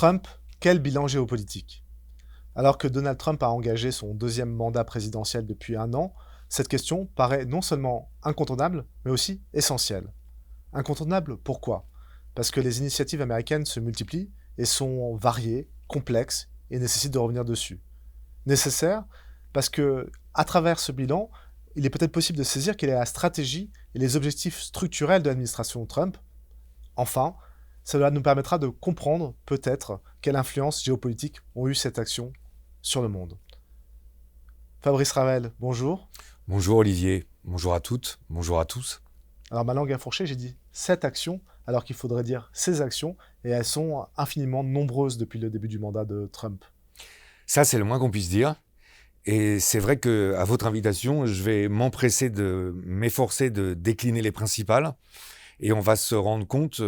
Trump, quel bilan géopolitique? Alors que Donald Trump a engagé son deuxième mandat présidentiel depuis un an, cette question paraît non seulement incontournable, mais aussi essentielle. Incontournable, pourquoi? Parce que les initiatives américaines se multiplient et sont variées, complexes et nécessitent de revenir dessus. Nécessaire, parce que, à travers ce bilan, il est peut-être possible de saisir quelle est la stratégie et les objectifs structurels de l'administration Trump. Enfin, cela nous permettra de comprendre, peut-être, quelle influence géopolitique ont eu cette action sur le monde. Fabrice Ravel, bonjour. Bonjour Olivier, bonjour à toutes, bonjour à tous. Alors ma langue a fourché, j'ai dit cette action, alors qu'il faudrait dire ces actions, et elles sont infiniment nombreuses depuis le début du mandat de Trump. Ça, c'est le moins qu'on puisse dire. Et c'est vrai qu'à votre invitation, je vais m'efforcer de décliner les principales. Et on va se rendre compte,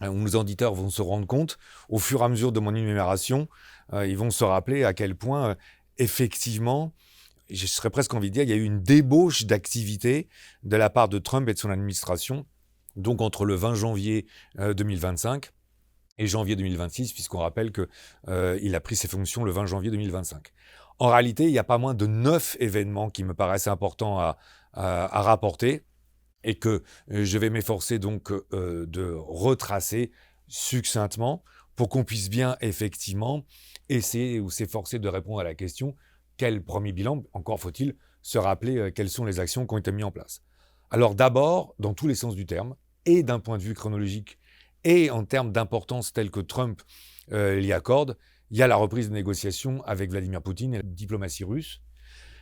ou nos auditeurs vont se rendre compte, au fur et à mesure de mon énumération, ils vont se rappeler à quel point, effectivement, je serais presque envie de dire, il y a eu une débauche d'activité de la part de Trump et de son administration, donc entre le 20 janvier 2025 et janvier 2026, puisqu'on rappelle qu'il a pris ses fonctions le 20 janvier 2025. En réalité, il n'y a pas moins de 9 événements qui me paraissent importants à rapporter et que je vais m'efforcer donc de retracer succinctement pour qu'on puisse bien effectivement essayer ou s'efforcer de répondre à la question quel premier bilan, encore faut-il se rappeler quelles sont les actions qui ont été mises en place. Alors d'abord, dans tous les sens du terme, et d'un point de vue chronologique, et en termes d'importance telle que Trump l'y accorde, il y a la reprise des négociations avec Vladimir Poutine et la diplomatie russe.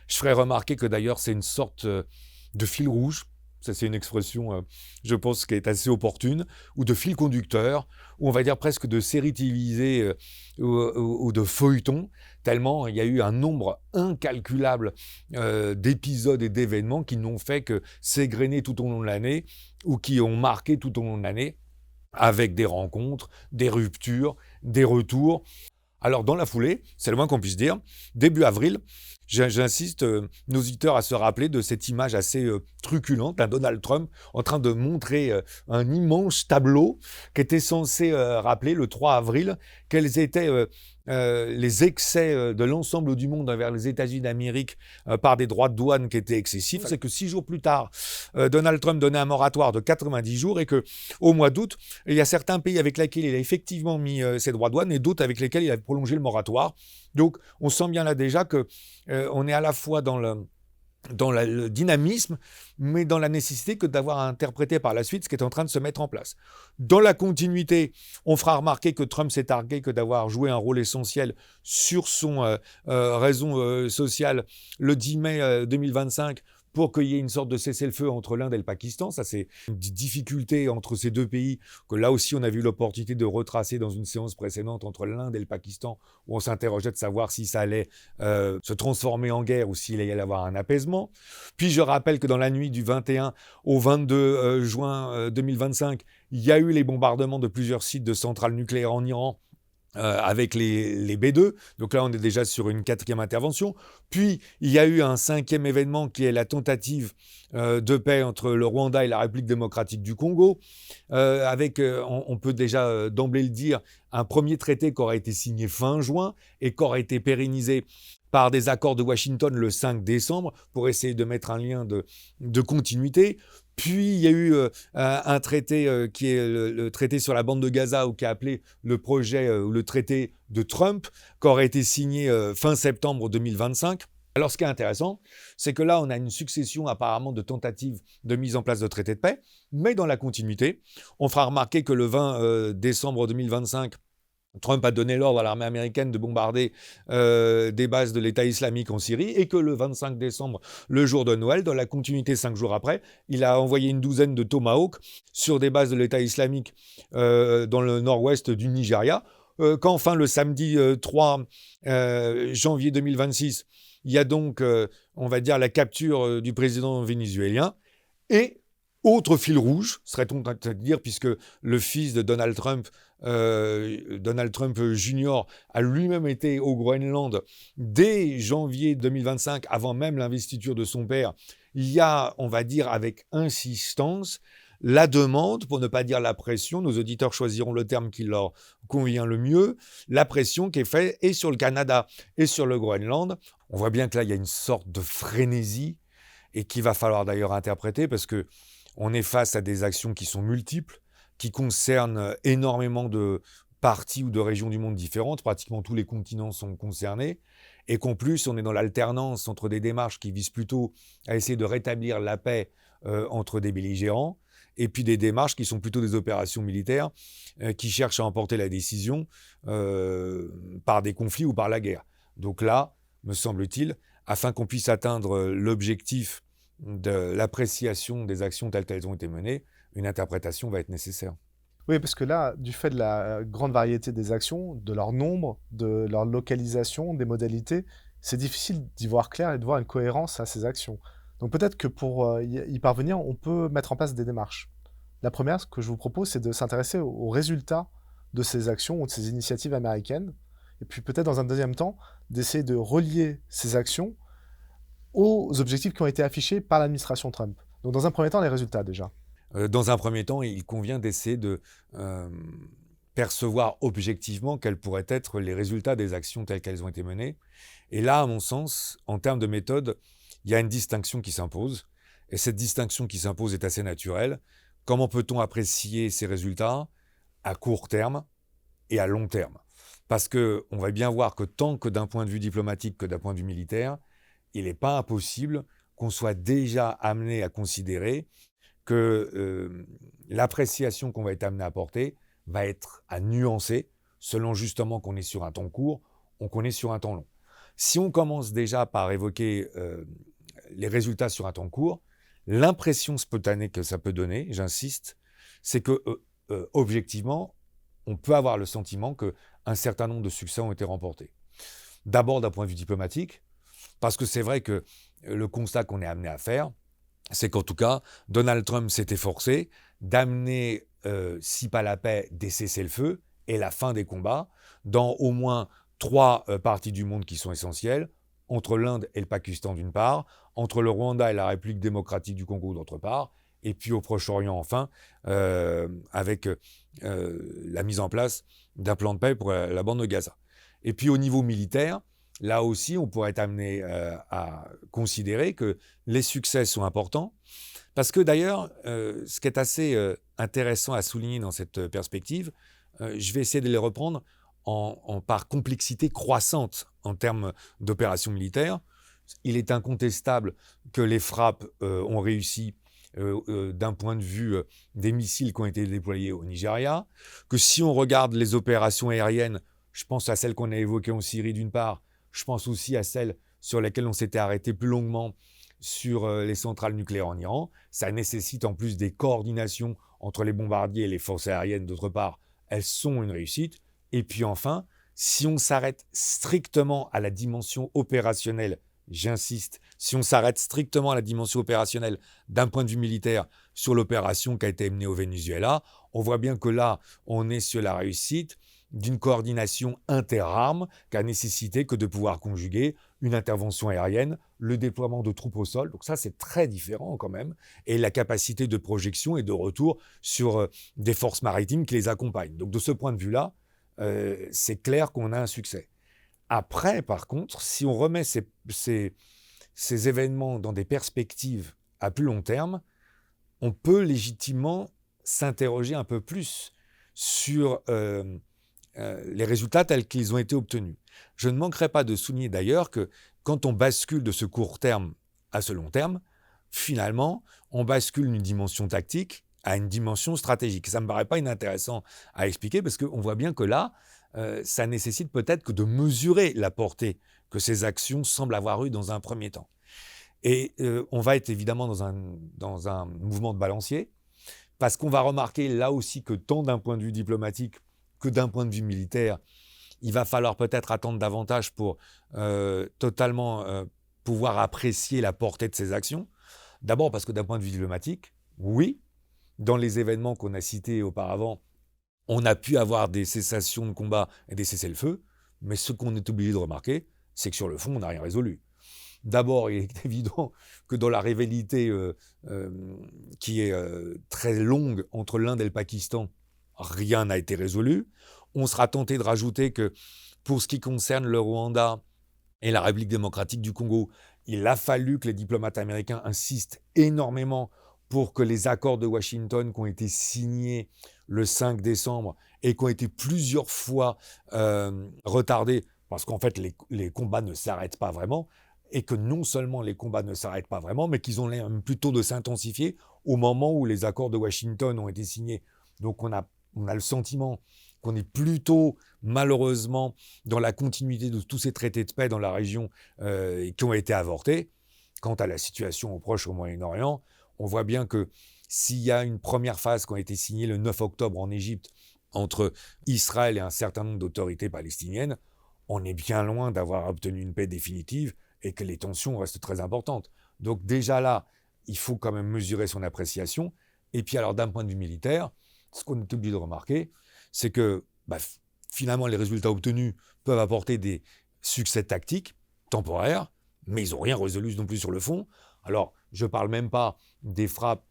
Je ferai remarquer que d'ailleurs c'est une sorte de fil rouge, ça c'est une expression je pense qui est assez opportune, ou de fil conducteur, ou on va dire presque de série télévisée ou de feuilleton, tellement il y a eu un nombre incalculable d'épisodes et d'événements qui n'ont fait que s'égrener tout au long de l'année, ou qui ont marqué tout au long de l'année, avec des rencontres, des ruptures, des retours. Alors, dans la foulée, c'est le moins qu'on puisse dire, début avril, j'insiste nos auditeurs à se rappeler de cette image assez truculente d'un Donald Trump en train de montrer un immense tableau qui était censé rappeler le 3 avril quels étaient les excès de l'ensemble du monde envers les États-Unis d'Amérique par des droits de douane qui étaient excessifs. C'est que 6 jours plus tard, Donald Trump donnait un moratoire de 90 jours et qu'au mois d'août, il y a certains pays avec lesquels il a effectivement mis ses droits de douane et d'autres avec lesquels il a prolongé le moratoire. Donc, on sent bien là déjà qu'on est à la fois dans le dynamisme, mais dans la nécessité que d'avoir à interpréter par la suite ce qui est en train de se mettre en place. Dans la continuité, on fera remarquer que Trump s'est targué que d'avoir joué un rôle essentiel sur son raison sociale le 10 mai 2025 pour qu'il y ait une sorte de cessez-le-feu entre l'Inde et le Pakistan. Ça, c'est une difficulté entre ces deux pays que là aussi, on a vu l'opportunité de retracer dans une séance précédente entre l'Inde et le Pakistan, où on s'interrogeait de savoir si ça allait se transformer en guerre ou s'il allait y avoir un apaisement. Puis, je rappelle que dans la nuit du 21 au 22 juin 2025, il y a eu les bombardements de plusieurs sites de centrales nucléaires en Iran, avec les B2, donc là on est déjà sur une 4e intervention. Puis il y a eu un 5e événement qui est la tentative de paix entre le Rwanda et la République démocratique du Congo, avec, on peut déjà d'emblée le dire, un premier traité qui aurait été signé fin juin et qui aurait été pérennisé par des accords de Washington le 5 décembre pour essayer de mettre un lien de continuité. Puis il y a eu un traité qui est le traité sur la bande de Gaza, ou qui est appelé le projet ou le traité de Trump, qui aurait été signé fin septembre 2025. Alors ce qui est intéressant, c'est que là on a une succession apparemment de tentatives de mise en place de traités de paix, mais dans la continuité, on fera remarquer que le 20 décembre 2025, Trump a donné l'ordre à l'armée américaine de bombarder des bases de l'État islamique en Syrie, et que le 25 décembre, le jour de Noël, dans la continuité 5 jours après, il a envoyé une douzaine de Tomahawk sur des bases de l'État islamique dans le nord-ouest du Nigeria. Qu'enfin, le samedi 3 janvier 2026, il y a donc, on va dire, la capture du président vénézuélien. Et autre fil rouge, serait-on à dire, puisque le fils de Donald Trump Jr. a lui-même été au Groenland dès janvier 2025, avant même l'investiture de son père. Il y a, on va dire avec insistance, la demande, pour ne pas dire la pression, nos auditeurs choisiront le terme qui leur convient le mieux, la pression qui est faite et sur le Canada et sur le Groenland. On voit bien que là, il y a une sorte de frénésie et qu'il va falloir d'ailleurs interpréter parce qu'on est face à des actions qui sont multiples, qui concernent énormément de parties ou de régions du monde différentes, pratiquement tous les continents sont concernés, et qu'en plus, on est dans l'alternance entre des démarches qui visent plutôt à essayer de rétablir la paix entre des belligérants, et puis des démarches qui sont plutôt des opérations militaires qui cherchent à emporter la décision par des conflits ou par la guerre. Donc là, me semble-t-il, afin qu'on puisse atteindre l'objectif de l'appréciation des actions telles qu'elles ont été menées, une interprétation va être nécessaire. Oui, parce que là, du fait de la grande variété des actions, de leur nombre, de leur localisation, des modalités, c'est difficile d'y voir clair et de voir une cohérence à ces actions. Donc peut-être que pour y parvenir, on peut mettre en place des démarches. La première, ce que je vous propose, c'est de s'intéresser aux résultats de ces actions ou de ces initiatives américaines, et puis peut-être dans un deuxième temps, d'essayer de relier ces actions aux objectifs qui ont été affichés par l'administration Trump. Donc dans un premier temps, les résultats déjà. Dans un premier temps, il convient d'essayer de percevoir objectivement quels pourraient être les résultats des actions telles qu'elles ont été menées. Et là, à mon sens, en termes de méthode, il y a une distinction qui s'impose. Et cette distinction qui s'impose est assez naturelle. Comment peut-on apprécier ces résultats à court terme et à long terme? Parce qu'on va bien voir que tant que d'un point de vue diplomatique que d'un point de vue militaire, il n'est pas impossible qu'on soit déjà amené à considérer que l'appréciation qu'on va être amené à porter va être à nuancer selon justement qu'on est sur un temps court ou qu'on est sur un temps long. Si on commence déjà par évoquer les résultats sur un temps court, l'impression spontanée que ça peut donner, j'insiste, c'est que objectivement, on peut avoir le sentiment qu'un certain nombre de succès ont été remportés. D'abord d'un point de vue diplomatique, parce que c'est vrai que le constat qu'on est amené à faire, c'est qu'en tout cas, Donald Trump s'est efforcé d'amener, si pas la paix, des cessez-le-feu et la fin des combats dans au moins 3 parties du monde qui sont essentielles, entre l'Inde et le Pakistan d'une part, entre le Rwanda et la République démocratique du Congo d'autre part, et puis au Proche-Orient enfin, avec la mise en place d'un plan de paix pour la bande de Gaza. Et puis au niveau militaire, là aussi, on pourrait être amené à considérer que les succès sont importants, parce que d'ailleurs, ce qui est assez intéressant à souligner dans cette perspective, je vais essayer de les reprendre par complexité croissante en termes d'opérations militaires. Il est incontestable que les frappes ont réussi d'un point de vue des missiles qui ont été déployés au Nigeria, que si on regarde les opérations aériennes, je pense à celles qu'on a évoquées en Syrie d'une part, je pense aussi à celles sur lesquelles on s'était arrêté plus longuement sur les centrales nucléaires en Iran. Ça nécessite en plus des coordinations entre les bombardiers et les forces aériennes d'autre part. Elles sont une réussite. Et puis enfin, si on s'arrête strictement à la dimension opérationnelle, j'insiste, si on s'arrête strictement à la dimension opérationnelle d'un point de vue militaire sur l'opération qui a été menée au Venezuela, on voit bien que là, on est sur la réussite d'une coordination interarmes qui a nécessité que de pouvoir conjuguer une intervention aérienne, le déploiement de troupes au sol, donc ça c'est très différent quand même, et la capacité de projection et de retour sur des forces maritimes qui les accompagnent. Donc de ce point de vue-là, c'est clair qu'on a un succès. Après, par contre, si on remet ces événements dans des perspectives à plus long terme, on peut légitimement s'interroger un peu plus sur les résultats tels qu'ils ont été obtenus. Je ne manquerai pas de souligner d'ailleurs que quand on bascule de ce court terme à ce long terme, finalement, on bascule d'une dimension tactique à une dimension stratégique. Ça ne me paraît pas inintéressant à expliquer parce qu'on voit bien que là, ça nécessite peut-être que de mesurer la portée que ces actions semblent avoir eue dans un premier temps. Et on va être évidemment dans un mouvement de balancier parce qu'on va remarquer là aussi que tant d'un point de vue diplomatique que d'un point de vue militaire, il va falloir peut-être attendre davantage pour totalement pouvoir apprécier la portée de ces actions. D'abord parce que d'un point de vue diplomatique, oui, dans les événements qu'on a cités auparavant, on a pu avoir des cessations de combat et des cessez-le-feu, mais ce qu'on est obligé de remarquer, c'est que sur le fond, on n'a rien résolu. D'abord, il est évident que dans la rivalité qui est très longue entre l'Inde et le Pakistan, rien n'a été résolu. On sera tenté de rajouter que pour ce qui concerne le Rwanda et la République démocratique du Congo, il a fallu que les diplomates américains insistent énormément pour que les accords de Washington qui ont été signés le 5 décembre et qui ont été plusieurs fois retardés, parce qu'en fait les combats ne s'arrêtent pas vraiment, et que non seulement les combats ne s'arrêtent pas vraiment, mais qu'ils ont l'air plutôt de s'intensifier au moment où les accords de Washington ont été signés. Donc on a le sentiment qu'on est plutôt, malheureusement, dans la continuité de tous ces traités de paix dans la région qui ont été avortés. Quant à la situation au Proche, au Moyen-Orient, on voit bien que s'il y a une première phase qui a été signée le 9 octobre en Égypte entre Israël et un certain nombre d'autorités palestiniennes, on est bien loin d'avoir obtenu une paix définitive et que les tensions restent très importantes. Donc déjà là, il faut quand même mesurer son appréciation. Et puis alors d'un point de vue militaire, ce qu'on est obligé de remarquer, c'est que finalement les résultats obtenus peuvent apporter des succès tactiques temporaires, mais ils n'ont rien résolu non plus sur le fond. Alors je ne parle même pas des frappes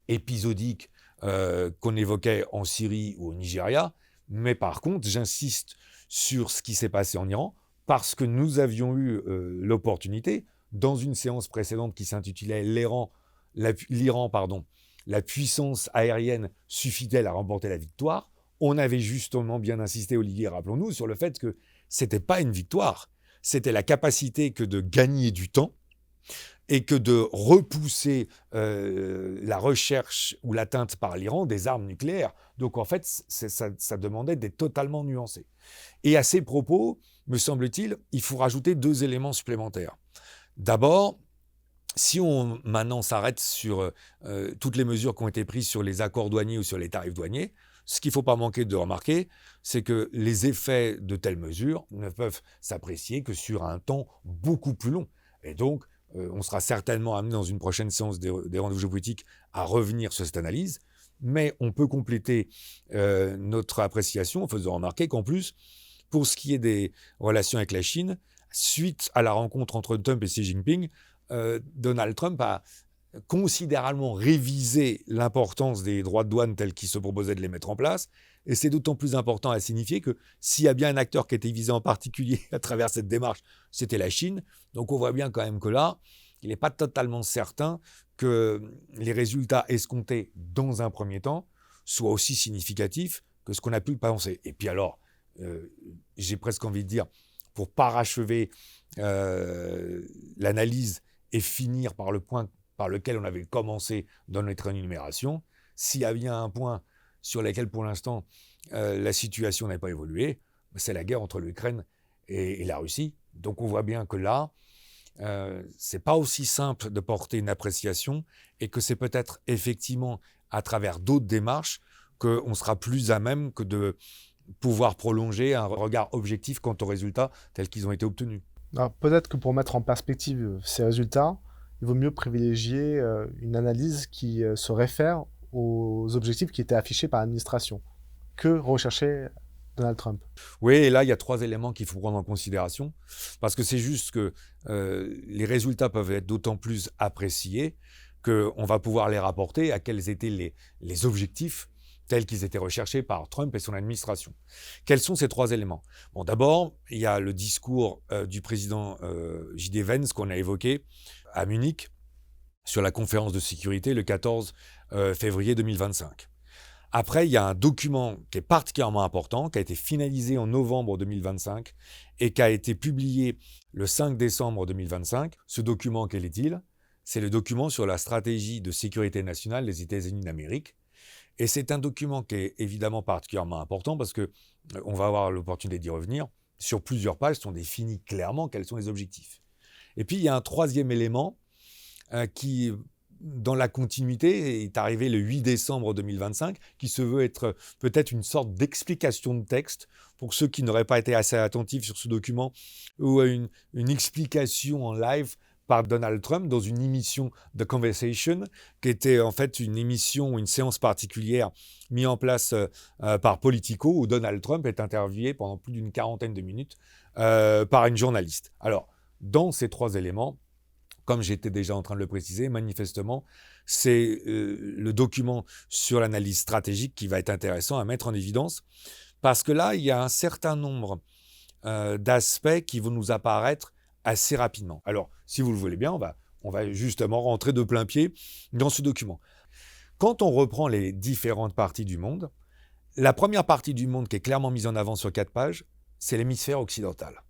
épisodiques qu'on évoquait en Syrie ou au Nigeria, mais par contre j'insiste sur ce qui s'est passé en Iran, parce que nous avions eu l'opportunité, dans une séance précédente qui s'intitulait l'Iran, la puissance aérienne suffit-elle à remporter la victoire? On avait justement bien insisté, Olivier, rappelons-nous, sur le fait que ce n'était pas une victoire, c'était la capacité que de gagner du temps et que de repousser la recherche ou l'atteinte par l'Iran des armes nucléaires. Donc en fait, ça demandait d'être totalement nuancé. Et à ces propos, me semble-t-il, il faut rajouter 2 éléments supplémentaires. D'abord, si on maintenant s'arrête sur toutes les mesures qui ont été prises sur les accords douaniers ou sur les tarifs douaniers, ce qu'il ne faut pas manquer de remarquer, c'est que les effets de telles mesures ne peuvent s'apprécier que sur un temps beaucoup plus long. Et donc, on sera certainement amené dans une prochaine séance des rendez-vous géopolitiques à revenir sur cette analyse, mais on peut compléter notre appréciation en faisant remarquer qu'en plus, pour ce qui est des relations avec la Chine, suite à la rencontre entre Trump et Xi Jinping, Donald Trump a considérablement révisé l'importance des droits de douane tels qu'il se proposait de les mettre en place. Et c'est d'autant plus important à signifier que s'il y a bien un acteur qui était visé en particulier à travers cette démarche, c'était la Chine. Donc on voit bien quand même que là, il n'est pas totalement certain que les résultats escomptés dans un premier temps soient aussi significatifs que ce qu'on a pu le penser. Et puis alors, j'ai presque envie de dire, pour parachever l'analyse et finir par le point par lequel on avait commencé dans notre énumération, s'il y a bien un point sur lequel pour l'instant la situation n'a pas évolué, c'est la guerre entre l'Ukraine et la Russie. Donc on voit bien que là, c'est pas aussi simple de porter une appréciation et que c'est peut-être effectivement à travers d'autres démarches qu'on sera plus à même que de pouvoir prolonger un regard objectif quant aux résultats tels qu'ils ont été obtenus. Alors, peut-être que pour mettre en perspective ces résultats, il vaut mieux privilégier une analyse qui se réfère aux objectifs qui étaient affichés par l'administration que recherchait Donald Trump. Oui, et là, il y a 3 éléments qu'il faut prendre en considération, parce que c'est juste que les résultats peuvent être d'autant plus appréciés qu'on va pouvoir les rapporter à quels étaient les objectifs tels qu'ils étaient recherchés par Trump et son administration. Quels sont ces 3 éléments? Bon, d'abord, il y a le discours du président J.D. Vance qu'on a évoqué à Munich sur la conférence de sécurité le 14 février 2025. Après, il y a un document qui est particulièrement important, qui a été finalisé en novembre 2025 et qui a été publié le 5 décembre 2025. Ce document, quel est-il? C'est le document sur la stratégie de sécurité nationale des États-Unis d'Amérique. Et c'est un document qui est évidemment particulièrement important parce qu'on va avoir l'opportunité d'y revenir. Sur plusieurs pages sont définis clairement quels sont les objectifs. Et puis, il y a un 3e élément qui, dans la continuité, est arrivé le 8 décembre 2025, qui se veut être peut-être une sorte d'explication de texte pour ceux qui n'auraient pas été assez attentifs sur ce document, ou une explication en live par Donald Trump dans une émission The Conversation, qui était en fait une émission, une séance particulière mise en place par Politico, où Donald Trump est interviewé pendant plus d'une 40aine de minutes par une journaliste. Alors, dans ces 3 éléments, Comme j'étais déjà en train de le préciser, manifestement, c'est le document sur l'analyse stratégique qui va être intéressant à mettre en évidence, parce que là, il y a un certain nombre d'aspects qui vont nous apparaître assez rapidement. Alors, si vous le voulez bien, on va justement rentrer de plein pied dans ce document. Quand on reprend les différentes parties du monde, la première partie du monde qui est clairement mise en avant sur 4 pages, c'est l'hémisphère occidental.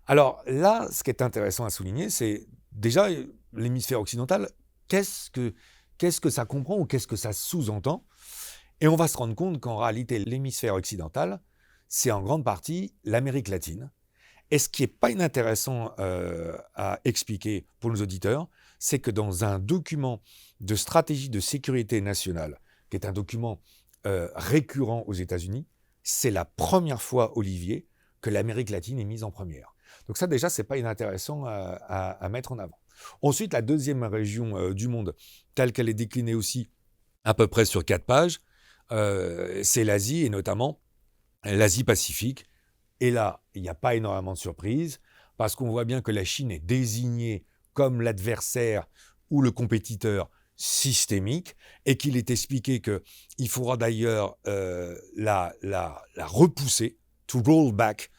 Alors là, ce qui est intéressant à souligner, c'est déjà l'hémisphère occidental, qu'est-ce que ça comprend ou qu'est-ce que ça sous-entend? Et on va se rendre compte qu'en réalité, l'hémisphère occidental, c'est en grande partie l'Amérique latine. Et ce qui n'est pas inintéressant à expliquer pour nos auditeurs, c'est que dans un document de stratégie de sécurité nationale, qui est un document récurrent aux États-Unis, c'est la première fois, Olivier, que l'Amérique latine est mise en première. Donc ça, déjà, ce n'est pas inintéressant à mettre en avant. Ensuite, la deuxième région du monde, telle qu'elle est déclinée aussi à peu près sur 4 pages, c'est l'Asie, et notamment l'Asie-Pacifique. Et là, il n'y a pas énormément de surprises, parce qu'on voit bien que la Chine est désignée comme l'adversaire ou le compétiteur systémique, et qu'il est expliqué qu'il faudra d'ailleurs la repousser, to roll back,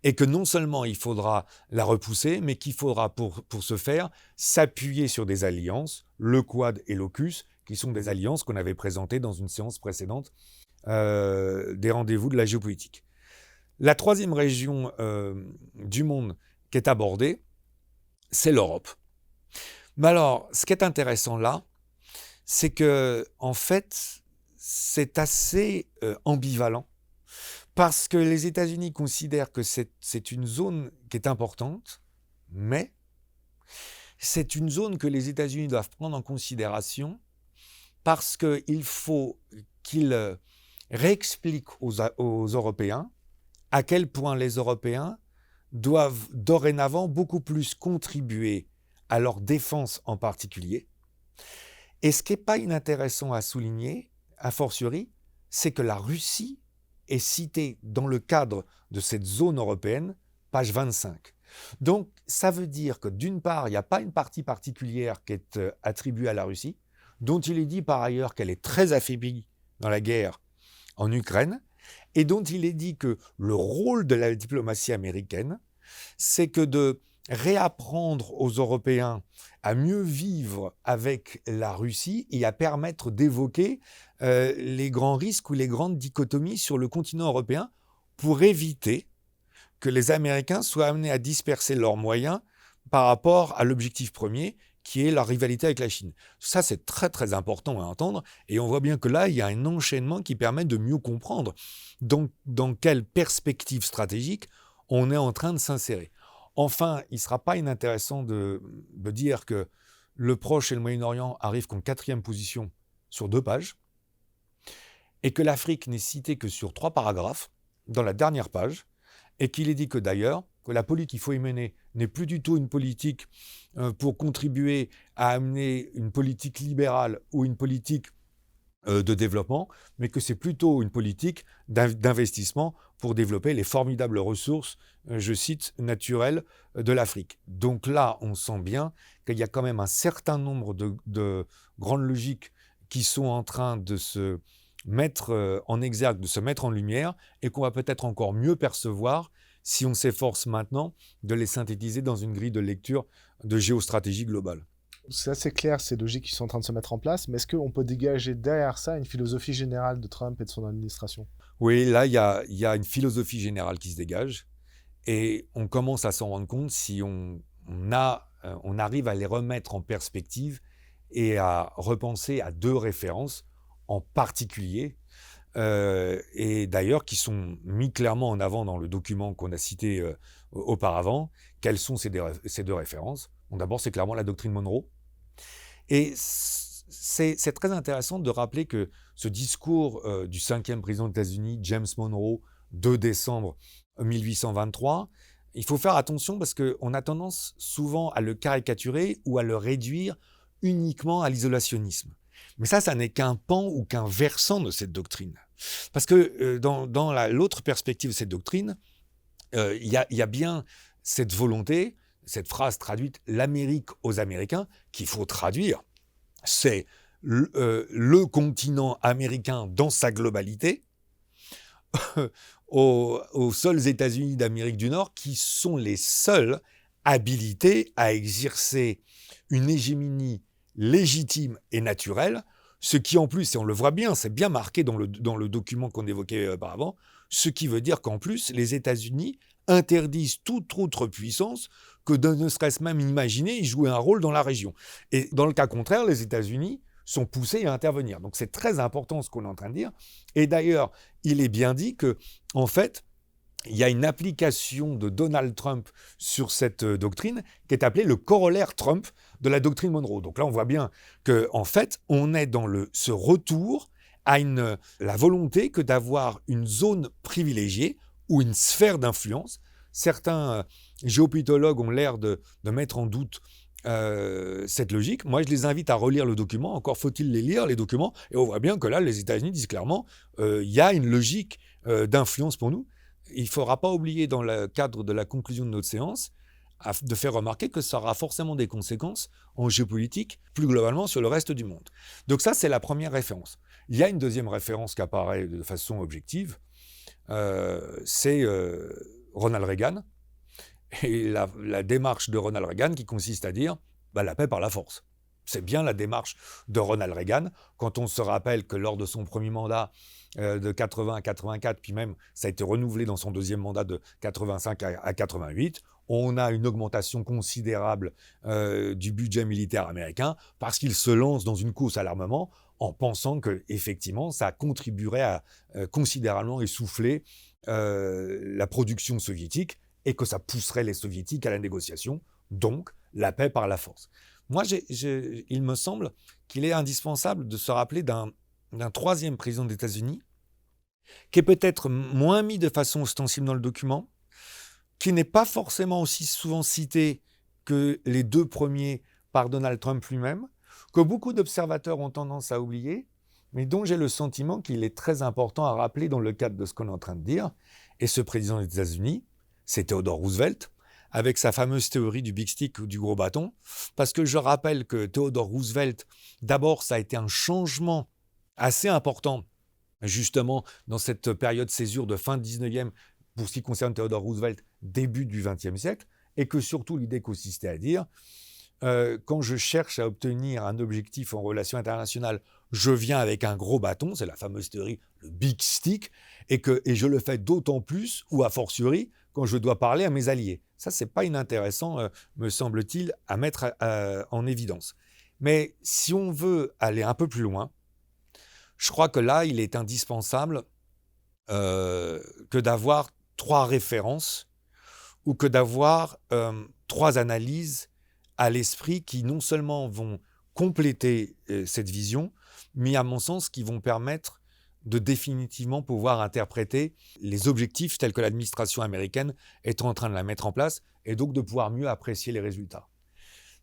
et que non seulement il faudra la repousser, mais qu'il faudra pour ce faire s'appuyer sur des alliances, le Quad et l'AUKUS, qui sont des alliances qu'on avait présentées dans une séance précédente des rendez-vous de la géopolitique. La troisième région du monde qui est abordée, c'est l'Europe. Mais alors, ce qui est intéressant là, c'est que, en fait, c'est assez ambivalent, parce que les États-Unis considèrent que c'est une zone qui est importante, mais c'est une zone que les États-Unis doivent prendre en considération parce qu'il faut qu'ils réexpliquent aux Européens à quel point les Européens doivent dorénavant beaucoup plus contribuer à leur défense en particulier. Et ce qui n'est pas inintéressant à souligner, a fortiori, c'est que la Russie est citée dans le cadre de cette zone européenne, page 25. Donc, ça veut dire que d'une part, il n'y a pas une partie particulière qui est attribuée à la Russie, dont il est dit par ailleurs qu'elle est très affaiblie dans la guerre en Ukraine, et dont il est dit que le rôle de la diplomatie américaine, c'est que de réapprendre aux Européens à mieux vivre avec la Russie et à permettre d'évoquer les grands risques ou les grandes dichotomies sur le continent européen pour éviter que les Américains soient amenés à disperser leurs moyens par rapport à l'objectif premier, qui est la rivalité avec la Chine. Ça, c'est très très important à entendre, et on voit bien que là, il y a un enchaînement qui permet de mieux comprendre dans quelle perspective stratégique on est en train de s'insérer. Enfin, il ne sera pas inintéressant de dire que le Proche et le Moyen-Orient arrivent qu'en 4e position sur 2 pages, et que l'Afrique n'est citée que sur 3 paragraphes, dans la dernière page, et qu'il est dit que d'ailleurs, que la politique qu'il faut y mener n'est plus du tout une politique pour contribuer à amener une politique libérale ou une politique de développement, mais que c'est plutôt une politique d'investissement pour développer les formidables ressources, je cite, naturelles de l'Afrique. Donc là, on sent bien qu'il y a quand même un certain nombre de grandes logiques qui sont en train de se mettre en exergue, de se mettre en lumière, et qu'on va peut-être encore mieux percevoir si on s'efforce maintenant de les synthétiser dans une grille de lecture de géostratégie globale. C'est assez clair, ces logiques qui sont en train de se mettre en place, mais est-ce qu'on peut dégager derrière ça une philosophie générale de Trump et de son administration? Oui, là, il y a une philosophie générale qui se dégage, et on commence à s'en rendre compte si on arrive à les remettre en perspective et à repenser à 2 références en particulier, et d'ailleurs qui sont mis clairement en avant dans le document qu'on a cité auparavant. Quelles sont ces 2 références? Bon, d'abord, c'est clairement la doctrine Monroe. Et c'est très intéressant de rappeler que ce discours du 5e président des États-Unis, James Monroe, 2 décembre 1823, il faut faire attention parce qu'on a tendance souvent à le caricaturer ou à le réduire uniquement à l'isolationnisme. Mais ça n'est qu'un pan ou qu'un versant de cette doctrine. Parce que dans l'autre perspective de cette doctrine, il y a bien cette volonté cette phrase traduite « l'Amérique aux Américains » qu'il faut traduire. C'est le continent américain dans sa globalité aux seuls États-Unis d'Amérique du Nord qui sont les seuls habilités à exercer une hégémonie légitime et naturelle, ce qui en plus, et on le voit bien, c'est bien marqué dans le document qu'on évoquait auparavant, ce qui veut dire qu'en plus, les États-Unis interdisent toute autre puissance que de ne serait-ce même imaginer y jouer un rôle dans la région. Et dans le cas contraire, les États-Unis sont poussés à intervenir. Donc c'est très important ce qu'on est en train de dire. Et d'ailleurs, il est bien dit que, en fait, il y a une application de Donald Trump sur cette doctrine qui est appelée le corollaire Trump de la doctrine Monroe. Donc là, on voit bien qu'en fait, on est dans ce retour à la volonté que d'avoir une zone privilégiée ou une sphère d'influence. Certains géopolitologues ont l'air de mettre en doute cette logique. Moi, je les invite à relire le document. Encore faut-il les lire, les documents. Et on voit bien que là, les États-Unis disent clairement il y a une logique d'influence pour nous. Il ne faudra pas oublier, dans le cadre de la conclusion de notre séance, de faire remarquer que ça aura forcément des conséquences en géopolitique, plus globalement sur le reste du monde. Donc ça, c'est la première référence. Il y a une deuxième référence qui apparaît de façon objective, c'est Ronald Reagan, et la démarche de Ronald Reagan qui consiste à dire la paix par la force. C'est bien la démarche de Ronald Reagan, quand on se rappelle que lors de son premier mandat de 80 à 84, puis même ça a été renouvelé dans son deuxième mandat de 85 à 88, on a une augmentation considérable du budget militaire américain parce qu'il se lance dans une course à l'armement en pensant que effectivement ça contribuerait à considérablement essouffler la production soviétique et que ça pousserait les soviétiques à la négociation, donc la paix par la force. Moi, il me semble qu'il est indispensable de se rappeler d'un troisième président des États-Unis qui est peut-être moins mis de façon ostensible dans le document, qui n'est pas forcément aussi souvent cité que les deux premiers par Donald Trump lui-même, que beaucoup d'observateurs ont tendance à oublier, mais dont j'ai le sentiment qu'il est très important à rappeler dans le cadre de ce qu'on est en train de dire. Et ce président des États-Unis, c'est Theodore Roosevelt, avec sa fameuse théorie du big stick ou du gros bâton, parce que je rappelle que Theodore Roosevelt, d'abord, ça a été un changement assez important, justement, dans cette période césure de fin 19e, pour ce qui concerne Theodore Roosevelt, début du 20e siècle, et que surtout l'idée consistait à dire, quand je cherche à obtenir un objectif en relations internationales, je viens avec un gros bâton, c'est la fameuse théorie, le big stick, et je le fais d'autant plus, ou a fortiori, quand je dois parler à mes alliés. Ça, c'est pas inintéressant, me semble-t-il, à mettre en évidence. Mais si on veut aller un peu plus loin, je crois que là, il est indispensable que d'avoir 3 références ou que d'avoir 3 analyses à l'esprit qui non seulement vont compléter cette vision, mais à mon sens, qui vont permettre de définitivement pouvoir interpréter les objectifs tels que l'administration américaine est en train de la mettre en place et donc de pouvoir mieux apprécier les résultats.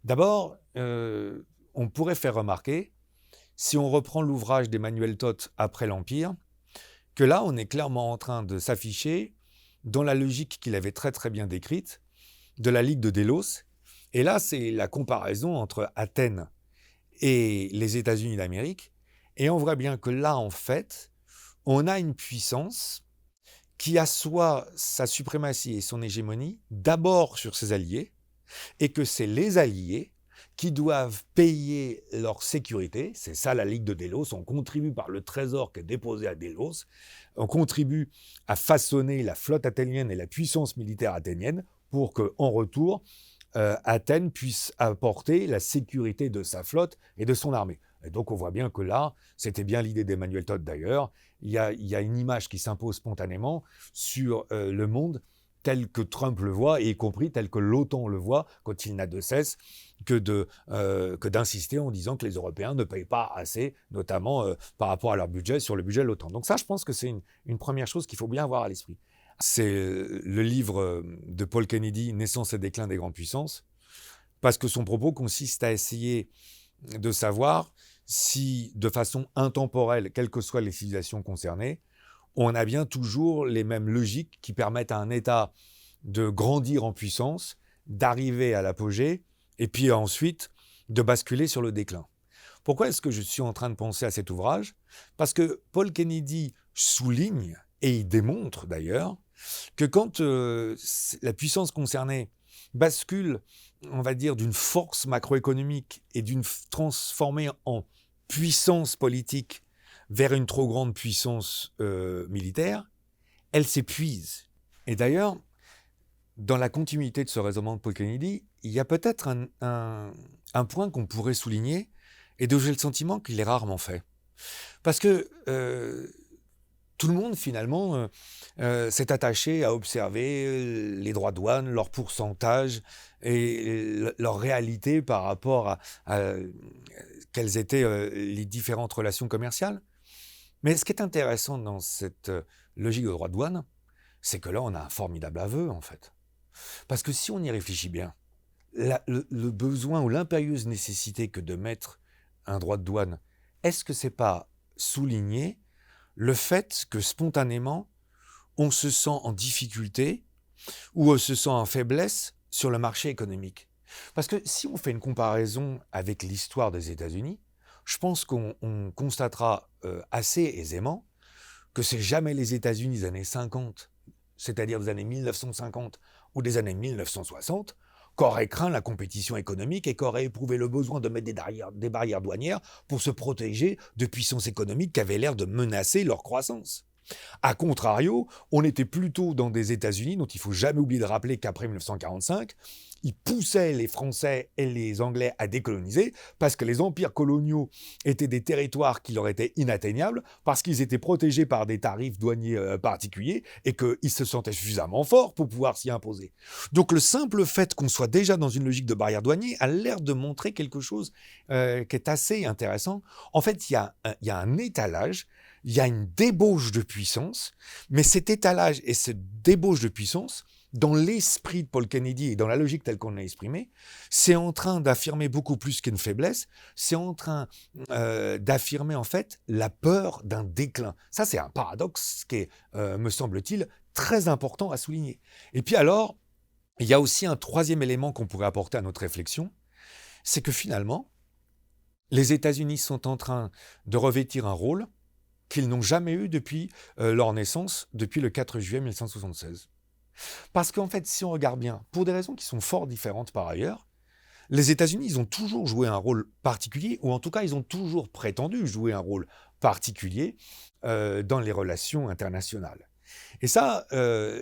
D'abord, on pourrait faire remarquer, si on reprend l'ouvrage d'Emmanuel Todt après l'Empire, que là, on est clairement en train de s'afficher dans la logique qu'il avait très très bien décrite de la Ligue de Délos. Et là, c'est la comparaison entre Athènes et les États-Unis d'Amérique. Et on voit bien que là, en fait, on a une puissance qui assoit sa suprématie et son hégémonie d'abord sur ses alliés, et que c'est les alliés qui doivent payer leur sécurité. C'est ça la Ligue de Délos. On contribue par le trésor qui est déposé à Délos. On contribue à façonner la flotte athénienne et la puissance militaire athénienne pour qu'en retour, Athènes puisse apporter la sécurité de sa flotte et de son armée. Et donc on voit bien que là, c'était bien l'idée d'Emmanuel Todt d'ailleurs, il y a une image qui s'impose spontanément sur le monde tel que Trump le voit, et y compris tel que l'OTAN le voit, quand il n'a de cesse que d'insister en disant que les Européens ne payent pas assez, notamment par rapport à leur budget, sur le budget de l'OTAN. Donc ça, je pense que c'est une première chose qu'il faut bien avoir à l'esprit. C'est le livre de Paul Kennedy, « Naissance et déclin des grandes puissances », parce que son propos consiste à essayer de savoir si, de façon intemporelle, quelles que soient les civilisations concernées, on a bien toujours les mêmes logiques qui permettent à un État de grandir en puissance d'arriver à l'apogée et puis ensuite de basculer sur le déclin. Pourquoi est-ce que je suis en train de penser à cet ouvrage? Parce que Paul Kennedy souligne, et il démontre d'ailleurs, que quand la puissance concernée bascule, on va dire, d'une force macroéconomique et transformée en puissance politique vers une trop grande puissance militaire, elle s'épuise. Et d'ailleurs, dans la continuité de ce raisonnement de Paul Kennedy, il y a peut-être un point qu'on pourrait souligner et dont j'ai le sentiment qu'il est rarement fait. Parce que tout le monde, finalement, s'est attaché à observer les droits de douane, leur pourcentage et leur réalité par rapport à quelles étaient les différentes relations commerciales. Mais ce qui est intéressant dans cette logique de droits de douane, c'est que là, on a un formidable aveu, en fait. Parce que si on y réfléchit bien, le besoin ou l'impérieuse nécessité que de mettre un droit de douane, est-ce que c'est pas souligner le fait que spontanément, on se sent en difficulté ou on se sent en faiblesse sur le marché économique? Parce que si on fait une comparaison avec l'histoire des États-Unis, je pense qu'on constatera assez aisément que c'est jamais les États-Unis des années 50, c'est-à-dire des années 1950 ou des années 1960, qu'auraient craint la compétition économique et qu'auraient éprouvé le besoin de mettre des barrières douanières pour se protéger de puissances économiques qui avaient l'air de menacer leur croissance. A contrario, on était plutôt dans des États-Unis dont il ne faut jamais oublier de rappeler qu'après 1945, ils poussaient les Français et les Anglais à décoloniser parce que les empires coloniaux étaient des territoires qui leur étaient inatteignables parce qu'ils étaient protégés par des tarifs douaniers particuliers et qu'ils se sentaient suffisamment forts pour pouvoir s'y imposer. Donc le simple fait qu'on soit déjà dans une logique de barrière douanière a l'air de montrer quelque chose qui est assez intéressant. En fait, il y a un étalage, il y a une débauche de puissance, mais cet étalage et cette débauche de puissance, dans l'esprit de Paul Kennedy et dans la logique telle qu'on l'a exprimée, c'est en train d'affirmer beaucoup plus qu'une faiblesse, c'est en train d'affirmer en fait la peur d'un déclin. Ça, c'est un paradoxe qui est, me semble-t-il, très important à souligner. Et puis alors, il y a aussi un troisième élément qu'on pourrait apporter à notre réflexion, c'est que finalement, les États-Unis sont en train de revêtir un rôle qu'ils n'ont jamais eu depuis leur naissance, depuis le 4 juillet 1976. Parce qu'en fait, si on regarde bien, pour des raisons qui sont fort différentes par ailleurs, les États-Unis, ils ont toujours joué un rôle particulier, ou en tout cas, ils ont toujours prétendu jouer un rôle particulier dans les relations internationales. Et ça,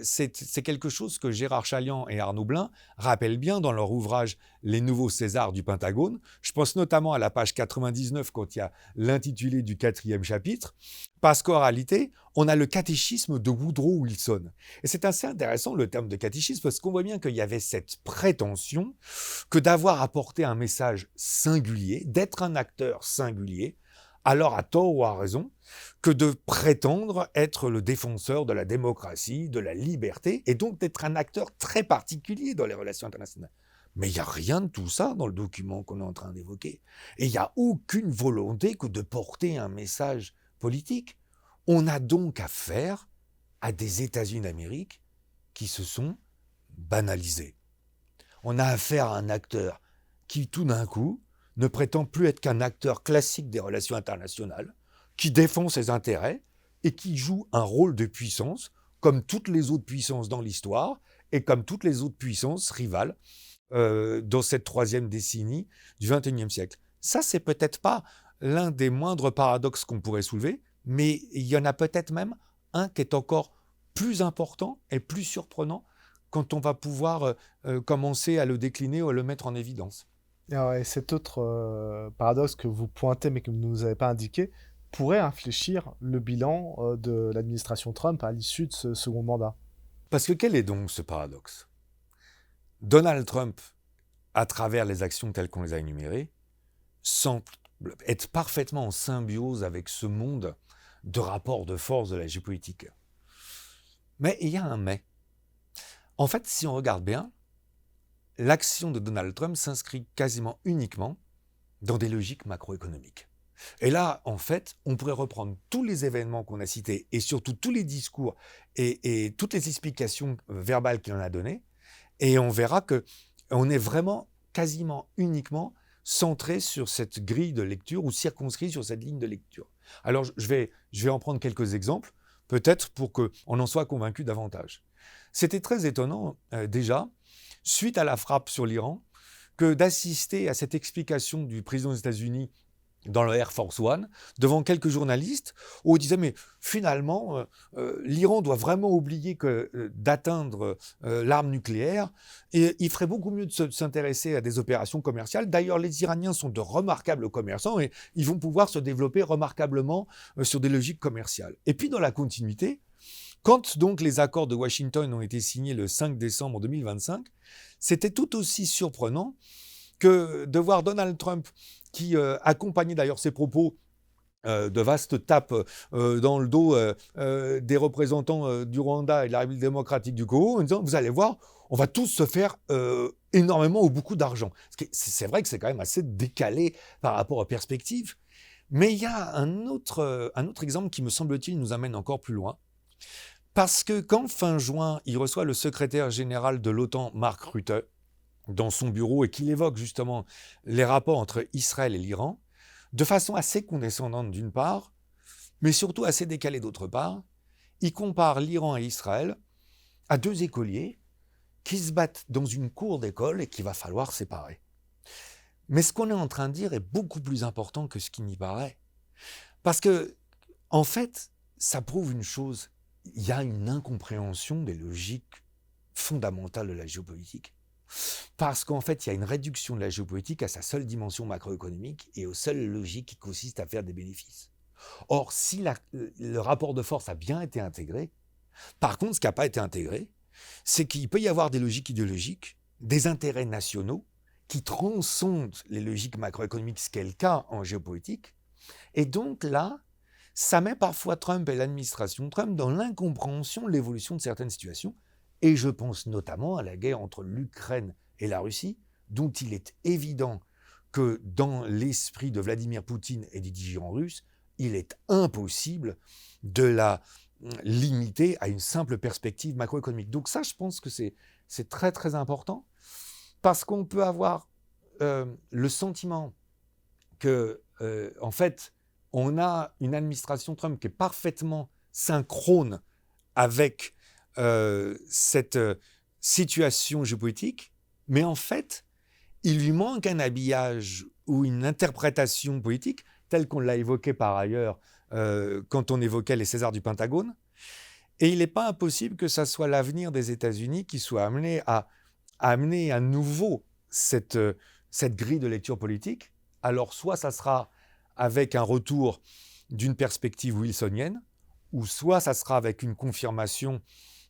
c'est quelque chose que Gérard Chaliand et Arnaud Blin rappellent bien dans leur ouvrage « Les nouveaux Césars du Pentagone ». Je pense notamment à la page 99 quand il y a l'intitulé du 4e chapitre, parce qu'en réalité, on a le catéchisme de Woodrow Wilson. Et c'est assez intéressant le terme de catéchisme parce qu'on voit bien qu'il y avait cette prétention que d'avoir apporté un message singulier, d'être un acteur singulier, alors à tort ou à raison, que de prétendre être le défenseur de la démocratie, de la liberté, et donc d'être un acteur très particulier dans les relations internationales. Mais il n'y a rien de tout ça dans le document qu'on est en train d'évoquer. Et il n'y a aucune volonté que de porter un message politique. On a donc affaire à des États-Unis d'Amérique qui se sont banalisés. On a affaire à un acteur qui, tout d'un coup, ne prétend plus être qu'un acteur classique des relations internationales, qui défend ses intérêts et qui joue un rôle de puissance, comme toutes les autres puissances dans l'histoire et comme toutes les autres puissances rivales dans cette troisième décennie du XXIe siècle. Ça, c'est peut-être pas l'un des moindres paradoxes qu'on pourrait soulever, mais il y en a peut-être même un qui est encore plus important et plus surprenant quand on va pouvoir commencer à le décliner ou à le mettre en évidence. Et cet autre paradoxe que vous pointez mais que vous ne nous avez pas indiqué pourrait infléchir le bilan de l'administration Trump à l'issue de ce second mandat. Parce que quel est donc ce paradoxe? Donald Trump, à travers les actions telles qu'on les a énumérées, semble être parfaitement en symbiose avec ce monde de rapports de force de la géopolitique. Mais il y a un mais. En fait, si on regarde bien, l'action de Donald Trump s'inscrit quasiment uniquement dans des logiques macroéconomiques. Et là, en fait, on pourrait reprendre tous les événements qu'on a cités et surtout tous les discours et toutes les explications verbales qu'il en a données et on verra que On est vraiment quasiment uniquement centré sur cette grille de lecture ou circonscrit sur cette ligne de lecture. Alors je vais en prendre quelques exemples, peut-être pour qu'on en soit convaincu davantage. C'était très étonnant déjà, suite à la frappe sur l'Iran, que d'assister à cette explication du président des États-Unis dans le Air Force One, devant quelques journalistes, où ils disaient mais finalement, l'Iran doit vraiment oublier d'atteindre l'arme nucléaire, et il ferait beaucoup mieux de s'intéresser à des opérations commerciales. D'ailleurs, les Iraniens sont de remarquables commerçants, et ils vont pouvoir se développer remarquablement sur des logiques commerciales. Et puis dans la continuité, quand donc les accords de Washington ont été signés le 5 décembre 2025, c'était tout aussi surprenant que de voir Donald Trump, qui accompagnait d'ailleurs ses propos de vastes tapes dans le dos des représentants du Rwanda et de la République démocratique du Congo, en disant « Vous allez voir, on va tous se faire énormément ou beaucoup d'argent ». C'est vrai que c'est quand même assez décalé par rapport aux perspectives. Mais il y a un autre exemple qui, me semble-t-il, nous amène encore plus loin. Parce que quand, fin juin, il reçoit le secrétaire général de l'OTAN, Mark Rutte, dans son bureau, et qu'il évoque justement les rapports entre Israël et l'Iran, de façon assez condescendante d'une part, mais surtout assez décalée d'autre part, il compare l'Iran et Israël à deux écoliers qui se battent dans une cour d'école et qu'il va falloir séparer. Mais ce qu'on est en train de dire est beaucoup plus important que ce qui n'y paraît. Parce que, en fait, ça prouve une chose, il y a une incompréhension des logiques fondamentales de la géopolitique. Parce qu'en fait, il y a une réduction de la géopolitique à sa seule dimension macroéconomique et aux seules logiques qui consistent à faire des bénéfices. Or, si le rapport de force a bien été intégré, par contre, ce qui n'a pas été intégré, c'est qu'il peut y avoir des logiques idéologiques, des intérêts nationaux qui transcendent les logiques macroéconomiques, ce qui est le cas en géopolitique. Et donc là, ça met parfois Trump et l'administration Trump dans l'incompréhension de l'évolution de certaines situations. Et je pense notamment à la guerre entre l'Ukraine et la Russie, dont il est évident que dans l'esprit de Vladimir Poutine et des dirigeants russes, il est impossible de la limiter à une simple perspective macroéconomique. Donc ça, je pense que c'est très très important, parce qu'on peut avoir le sentiment que, en fait, on a une administration Trump qui est parfaitement synchrone avec cette situation géopolitique, mais en fait, il lui manque un habillage ou une interprétation politique, telle qu'on l'a évoqué par ailleurs quand on évoquait les Césars du Pentagone. Et il n'est pas impossible que ça soit l'avenir des États-Unis qui soit amené à amener à nouveau cette grille de lecture politique. Alors, soit ça sera avec un retour d'une perspective wilsonienne, ou soit ça sera avec une confirmation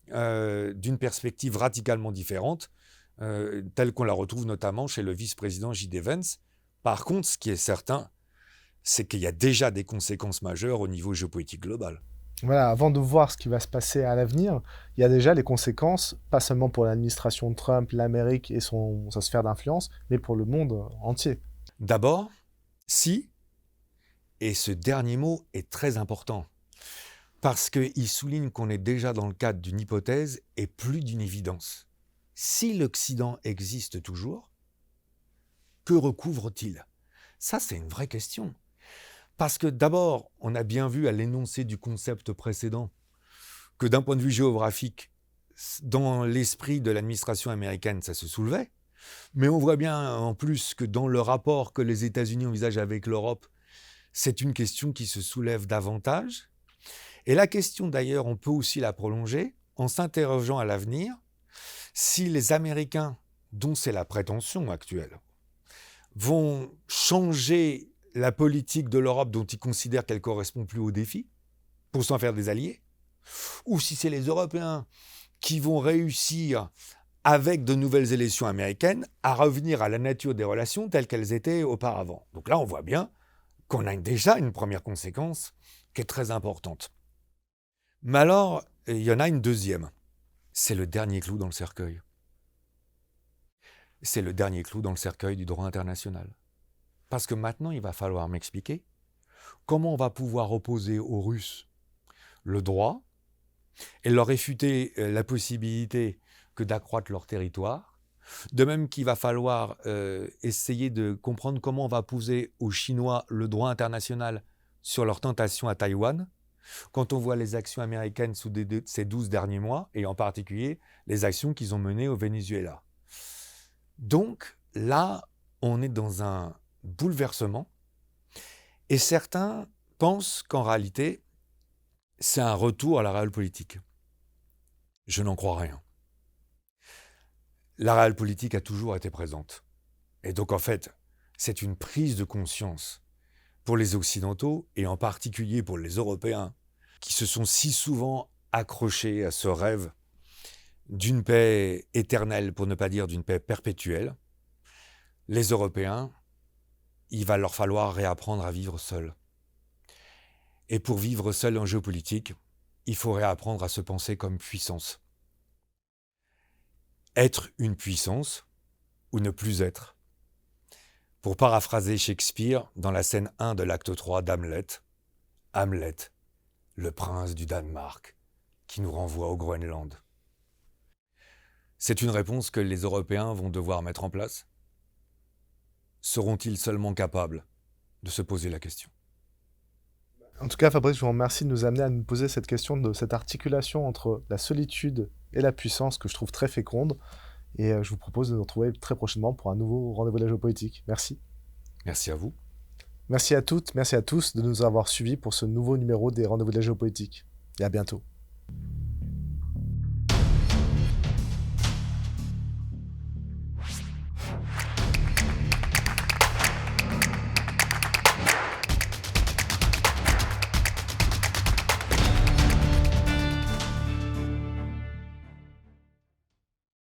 d'une perspective radicalement différente, telle qu'on la retrouve notamment chez le vice-président J.D. Vance. Par contre, ce qui est certain, c'est qu'il y a déjà des conséquences majeures au niveau géopolitique global. Voilà, avant de voir ce qui va se passer à l'avenir, il y a déjà les conséquences, pas seulement pour l'administration Trump, l'Amérique et sa sphère d'influence, mais pour le monde entier. D'abord, si, et ce dernier mot est très important, parce qu'il souligne qu'on est déjà dans le cadre d'une hypothèse et plus d'une évidence. Si l'Occident existe toujours, que recouvre-t-il ? Ça, c'est une vraie question. Parce que d'abord, on a bien vu à l'énoncé du concept précédent que d'un point de vue géographique, dans l'esprit de l'administration américaine, ça se soulevait. Mais on voit bien en plus que dans le rapport que les États-Unis envisagent avec l'Europe, c'est une question qui se soulève davantage. Et la question d'ailleurs, on peut aussi la prolonger en s'interrogeant à l'avenir si les Américains, dont c'est la prétention actuelle, vont changer la politique de l'Europe dont ils considèrent qu'elle ne correspond plus aux défis pour s'en faire des alliés, ou si c'est les Européens qui vont réussir, avec de nouvelles élections américaines, à revenir à la nature des relations telles qu'elles étaient auparavant. Donc là, on voit bien qu'on a déjà une première conséquence qui est très importante. Mais alors, il y en a une deuxième. C'est le dernier clou dans le cercueil. C'est le dernier clou dans le cercueil du droit international. Parce que maintenant, il va falloir m'expliquer comment on va pouvoir opposer aux Russes le droit et leur réfuter la possibilité que d'accroître leur territoire, De même qu'il va falloir essayer de comprendre comment on va poser aux Chinois le droit international sur leur tentation à Taïwan, quand on voit les actions américaines ces 12 derniers mois, et en particulier les actions qu'ils ont menées au Venezuela. Donc là, on est dans un bouleversement, et certains pensent qu'en réalité, c'est un retour à la réelle politique. Je n'en crois rien. La réelle politique a toujours été présente. Et donc en fait, c'est une prise de conscience pour les Occidentaux, et en particulier pour les Européens, qui se sont si souvent accrochés à ce rêve d'une paix éternelle, pour ne pas dire d'une paix perpétuelle. Les Européens, il va leur falloir réapprendre à vivre seuls. Et pour vivre seul en géopolitique, il faut réapprendre à se penser comme puissance. Être une puissance ou ne plus être. Pour paraphraser Shakespeare dans la scène 1 de l'acte 3 d'Hamlet, Hamlet, le prince du Danemark, qui nous renvoie au Groenland. C'est une réponse que les Européens vont devoir mettre en place. Seront-ils seulement capables de se poser la question ? En tout cas, Fabrice, je vous remercie de nous amener à nous poser cette question de cette articulation entre la solitude et la puissance que je trouve très féconde. Et je vous propose de nous retrouver très prochainement pour un nouveau rendez-vous de la géopolitique. Merci. Merci à vous. Merci à toutes, merci à tous de nous avoir suivis pour ce nouveau numéro des rendez-vous de la géopolitique. Et à bientôt.